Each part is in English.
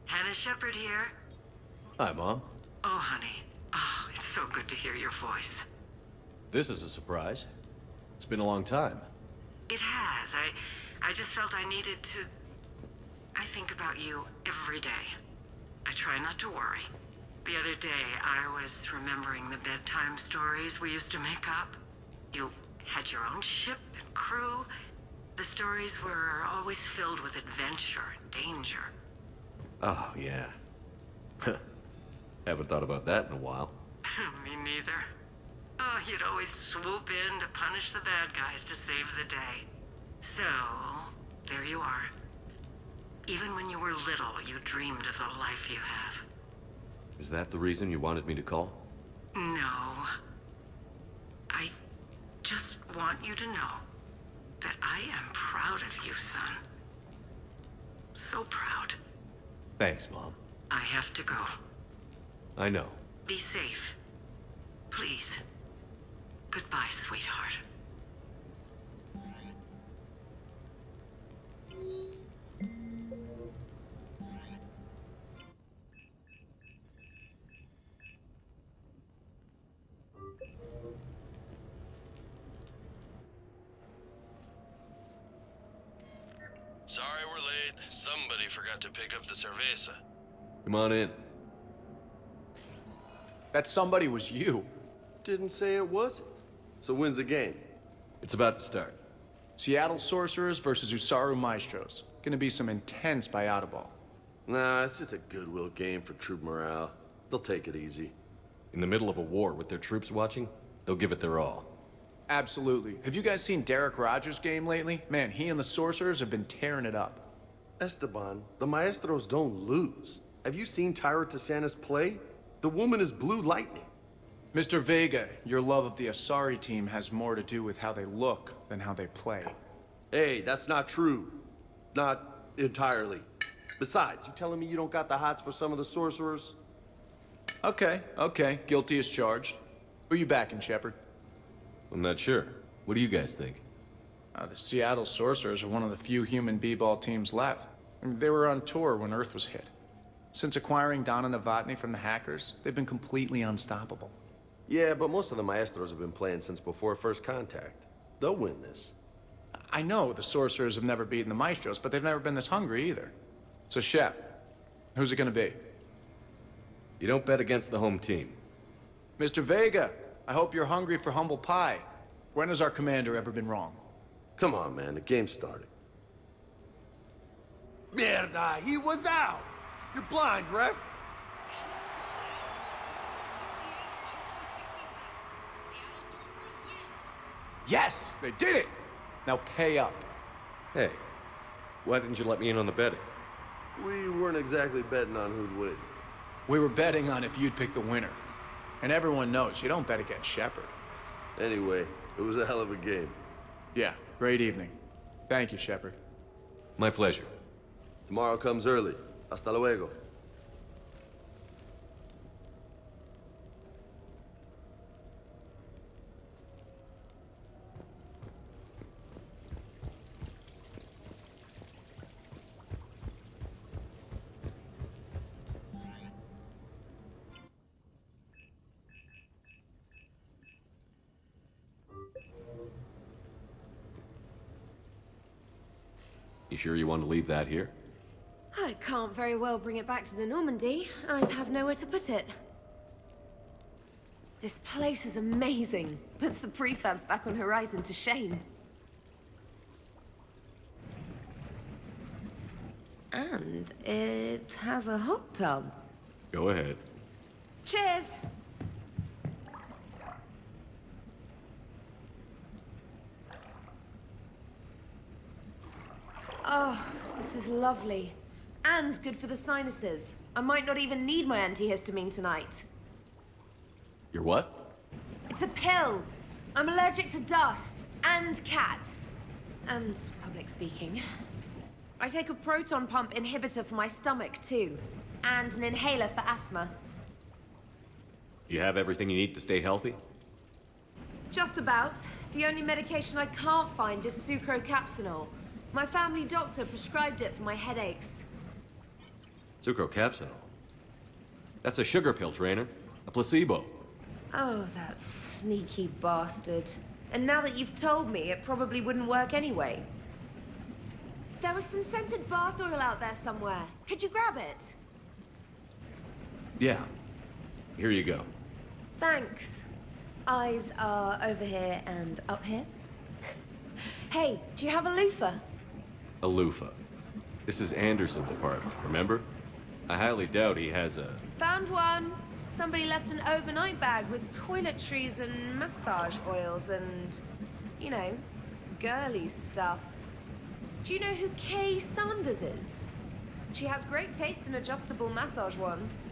Hannah Shepherd here. Hi, Mom. Oh, honey. Oh, it's so good to hear your voice. This is a surprise. It's been a long time. It has. I just felt I needed to... I think about you every day. I try not to worry. The other day, I was remembering the bedtime stories we used to make up. You had your own ship and crew. The stories were always filled with adventure and danger. Oh, yeah. Haven't thought about that in a while. Me neither. Oh, you'd always swoop in to punish the bad guys to save the day. So, there you are. Even when you were little, you dreamed of the life you have. Is that the reason you wanted me to call? No. I just want you to know that I am proud of you, son. So proud. Thanks, Mom. I have to go. I know. Be safe. Please. Goodbye, sweetheart. Sorry we're late. Somebody forgot to pick up the cerveza. Come on in. That somebody was you. Didn't say it wasn't. So when's the game? It's about to start. Seattle Sorcerers versus Usaru Maestros. Gonna be some intense bayada-ball. Nah, it's just a goodwill game for troop morale. They'll take it easy. In the middle of a war with their troops watching, they'll give it their all. Absolutely. Have you guys seen Derek Rogers' game lately? Man, he and the Sorcerers have been tearing it up. Esteban, the Maestros don't lose. Have you seen Tyra Tassanis play? The woman is blue lightning. Mr. Vega, your love of the Asari team has more to do with how they look than how they play. Hey, that's not true. Not entirely. Besides, you telling me you don't got the hots for some of the sorcerers? Okay, guilty as charged. Who you backing, Shepard? I'm not sure. What do you guys think? The Seattle Sorcerers are one of the few human b-ball teams left. I mean, they were on tour when Earth was hit. Since acquiring Donna Novotny from the hackers, they've been completely unstoppable. Yeah, but most of the Maestros have been playing since before first contact. They'll win this. I know the Sorcerers have never beaten the Maestros, but they've never been this hungry either. So, Shep, who's it gonna be? You don't bet against the home team. Mr. Vega, I hope you're hungry for humble pie. When has our commander ever been wrong? Come on, man, the game's starting. Mierda, he was out! You're blind, ref! Yes, they did it! Now pay up. Hey, why didn't you let me in on the betting? We weren't exactly betting on who'd win. We were betting on if you'd pick the winner. And everyone knows you don't bet against Shepard. Anyway, it was a hell of a game. Yeah, great evening. Thank you, Shepard. My pleasure. Tomorrow comes early. Hasta luego. You sure you want to leave that here? I can't very well bring it back to the Normandy. I'd have nowhere to put it. This place is amazing. Puts the prefabs back on Horizon to shame. And it has a hot tub. Go ahead. Cheers! Oh, this is lovely. And good for the sinuses. I might not even need my antihistamine tonight. You're what? It's a pill. I'm allergic to dust and cats. And public speaking. I take a proton pump inhibitor for my stomach, too. And an inhaler for asthma. You have everything you need to stay healthy? Just about. The only medication I can't find is sucrocapsinol. My family doctor prescribed it for my headaches. Sucrocapsinol. That's a sugar pill, trainer. A placebo. Oh, that sneaky bastard. And now that you've told me, it probably wouldn't work anyway. There was some scented bath oil out there somewhere. Could you grab it? Yeah. Here you go. Thanks. Eyes are over here and up here. Hey, do you have a loofah? A loofah. This is Anderson's apartment, remember? I highly doubt he has a... Found one. Somebody left an overnight bag with toiletries and massage oils and, you know, girly stuff. Do you know who Kay Sanders is? She has great taste in adjustable massage wands.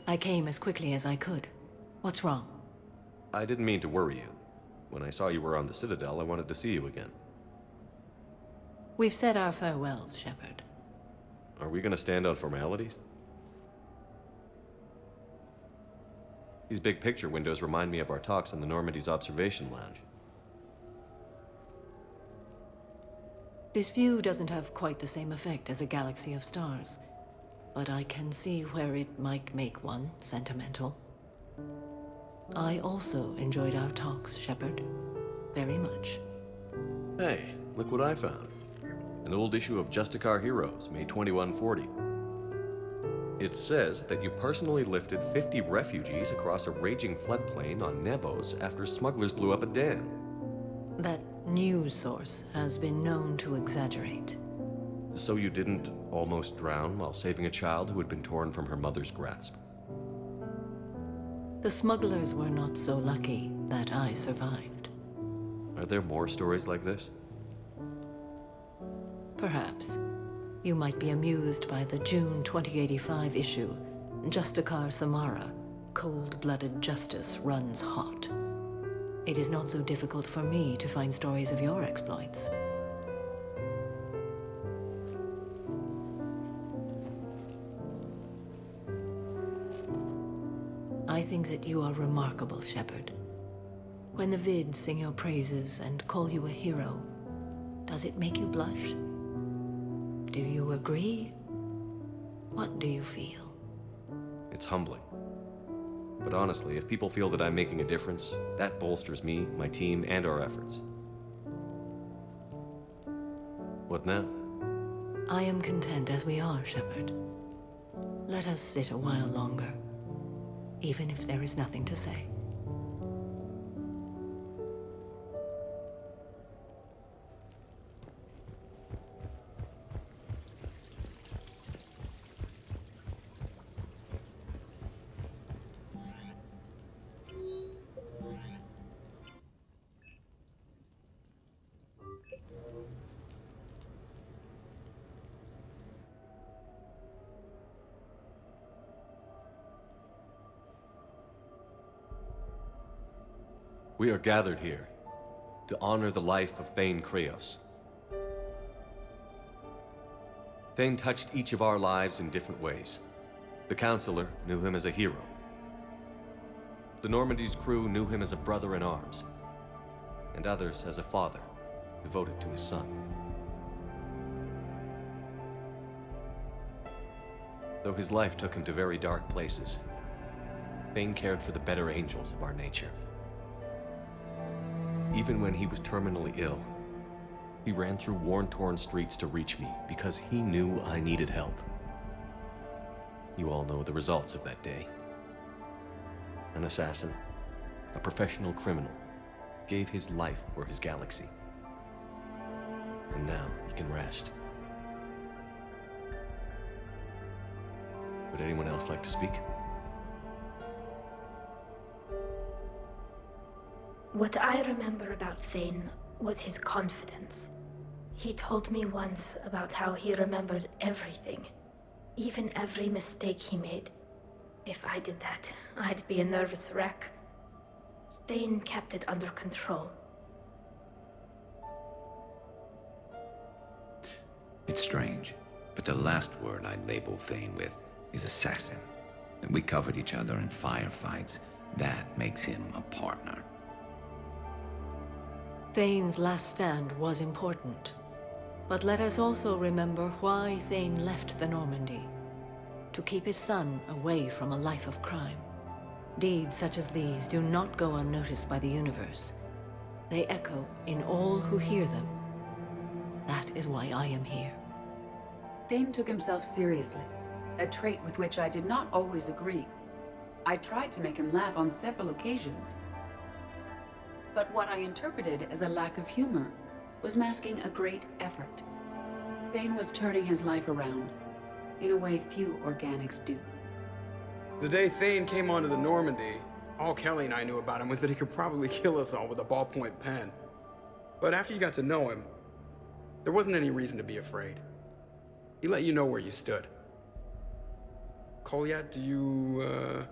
I came as quickly as I could. What's wrong? I didn't mean to worry you. When I saw you were on the Citadel, I wanted to see you again. We've said our farewells, Shepard. Are we gonna stand on formalities? These big picture windows remind me of our talks in the Normandy's observation lounge. This view doesn't have quite the same effect as a galaxy of stars, but I can see where it might make one sentimental. I also enjoyed our talks, Shepard. Very much. Hey, look what I found. An old issue of Justicar Heroes, May 2140. It says that you personally lifted 50 refugees across a raging floodplain on Nevos after smugglers blew up a dam. That news source has been known to exaggerate. So you didn't almost drown while saving a child who had been torn from her mother's grasp? The smugglers were not so lucky that I survived. Are there more stories like this? Perhaps. You might be amused by the June 2085 issue, Justicar Samara, Cold-Blooded Justice Runs Hot. It is not so difficult for me to find stories of your exploits. I think that you are remarkable, Shepard. When the vids sing your praises and call you a hero, does it make you blush? Do you agree? What do you feel? It's humbling. But honestly, if people feel that I'm making a difference, that bolsters me, my team, and our efforts. What now? I am content as we are, Shepard. Let us sit a while longer, even if there is nothing to say. We are gathered here to honor the life of Thane Kreos. Thane touched each of our lives in different ways. The Counselor knew him as a hero. The Normandy's crew knew him as a brother in arms, and others as a father devoted to his son. Though his life took him to very dark places, Thane cared for the better angels of our nature. Even when he was terminally ill, he ran through worn-torn streets to reach me because he knew I needed help. You all know the results of that day. An assassin, a professional criminal, gave his life for his galaxy. And now he can rest. Would anyone else like to speak? What I remember about Thane was his confidence. He told me once about how he remembered everything, even every mistake he made. If I did that, I'd be a nervous wreck. Thane kept it under control. It's strange, but the last word I'd label Thane with is assassin. And we covered each other in firefights. That makes him a partner. Thane's last stand was important. But let us also remember why Thane left the Normandy. To keep his son away from a life of crime. Deeds such as these do not go unnoticed by the universe. They echo in all who hear them. That is why I am here. Thane took himself seriously, a trait with which I did not always agree. I tried to make him laugh on several occasions. But what I interpreted as a lack of humor was masking a great effort. Thane was turning his life around, in a way few organics do. The day Thane came onto the Normandy, all Kelly and I knew about him was that he could probably kill us all with a ballpoint pen. But after you got to know him, there wasn't any reason to be afraid. He let you know where you stood. Kolyat, do you,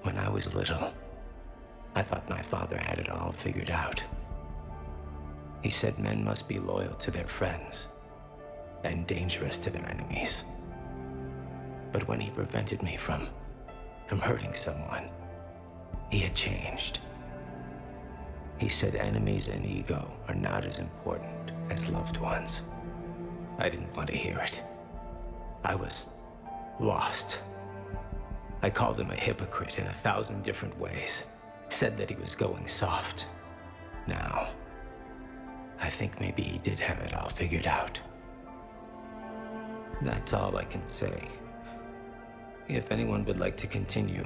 When I was little, I thought my father had it all figured out. He said men must be loyal to their friends and dangerous to their enemies. But when he prevented me from hurting someone, he had changed. He said enemies and ego are not as important as loved ones. I didn't want to hear it. I was lost. I called him a hypocrite in 1,000 different ways. Said that he was going soft. Now, I think maybe he did have it all figured out. That's all I can say. If anyone would like to continue,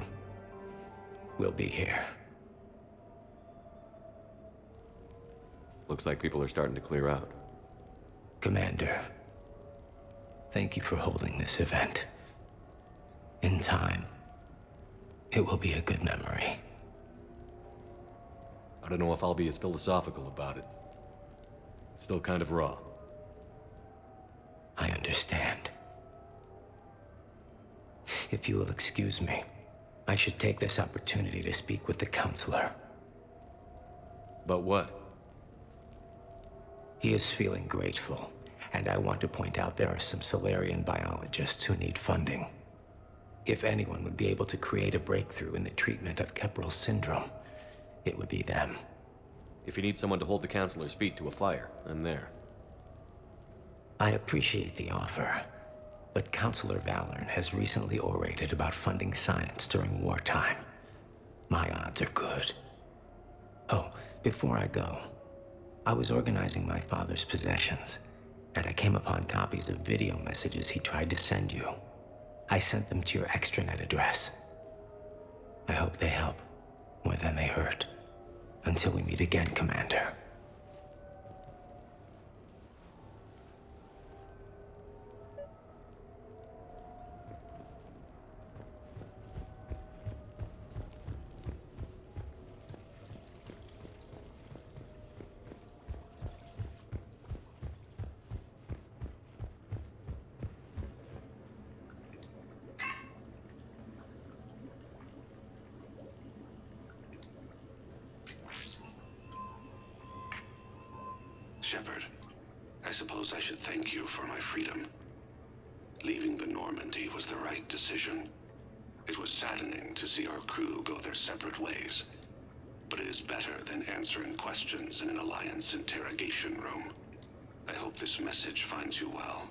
we'll be here. Looks like people are starting to clear out. Commander, thank you for holding this event. In time, it will be a good memory. I don't know if I'll be as philosophical about it. It's still kind of raw. I understand. If you will excuse me, I should take this opportunity to speak with the counselor. But what? He is feeling grateful, and I want to point out there are some Solarian biologists who need funding. If anyone would be able to create a breakthrough in the treatment of Kepral syndrome, it would be them. If you need someone to hold the counselor's feet to a fire, I'm there. I appreciate the offer, but Counselor Valorn has recently orated about funding science during wartime. My odds are good. Oh, before I go, I was organizing my father's possessions, and I came upon copies of video messages he tried to send you. I sent them to your extranet address. I hope they help more than they hurt. Until we meet again, Commander. Shepard, I suppose I should thank you for my freedom. Leaving the Normandy was the right decision. It was saddening to see our crew go their separate ways. But it is better than answering questions in an Alliance interrogation room. I hope this message finds you well.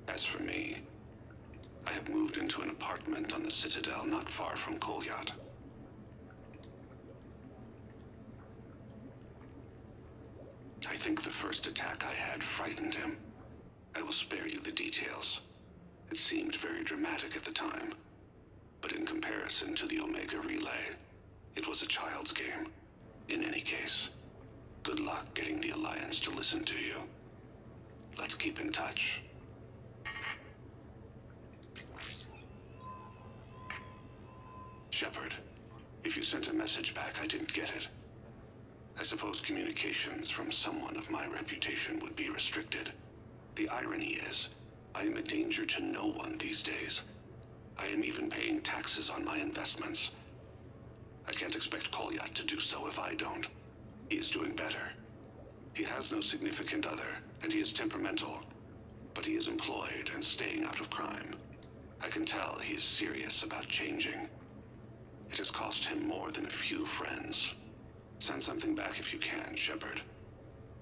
As for me, I have moved into an apartment on the Citadel not far from Kolyat. I think the first attack I had frightened him. I will spare you the details. It seemed very dramatic at the time, but in comparison to the Omega Relay, it was a child's game. In any case, Good luck getting the Alliance to listen to you. Let's keep in touch. Shepard, if you sent a message back, I didn't get it. I suppose communications from someone of my reputation would be restricted. The irony is, I am a danger to no one these days. I am even paying taxes on my investments. I can't expect Kolyat to do so if I don't. He is doing better. He has no significant other, and he is temperamental. But he is employed and staying out of crime. I can tell he is serious about changing. It has cost him more than a few friends. Send something back if you can, Shepard.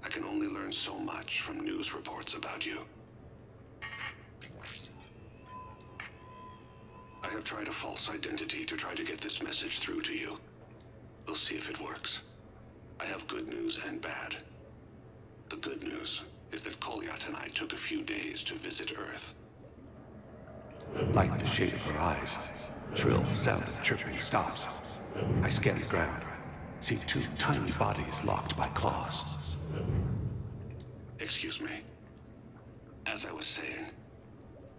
I can only learn so much from news reports about you. I have tried a false identity to try to get this message through to you. We'll see if it works. I have good news and bad. The good news is that Kolyat and I took a few days to visit Earth. Light the shade of her eyes. Shrill sound of chirping stops. I scan the ground. See two tiny bodies locked by claws. Excuse me. As I was saying,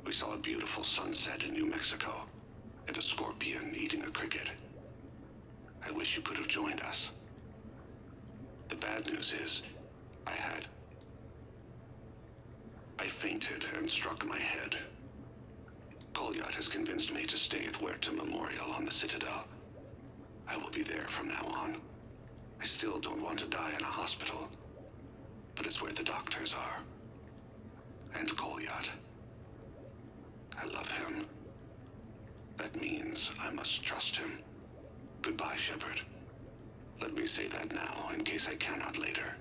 we saw a beautiful sunset in New Mexico, and a scorpion eating a cricket. I wish you could have joined us. The bad news is, I fainted and struck my head. Kolyat has convinced me to stay at Huerta Memorial on the Citadel. I will be there from now on. I still don't want to die in a hospital, but it's where the doctors are. And Kolyat. I love him. That means I must trust him. Goodbye, Shepard. Let me say that now, in case I cannot later.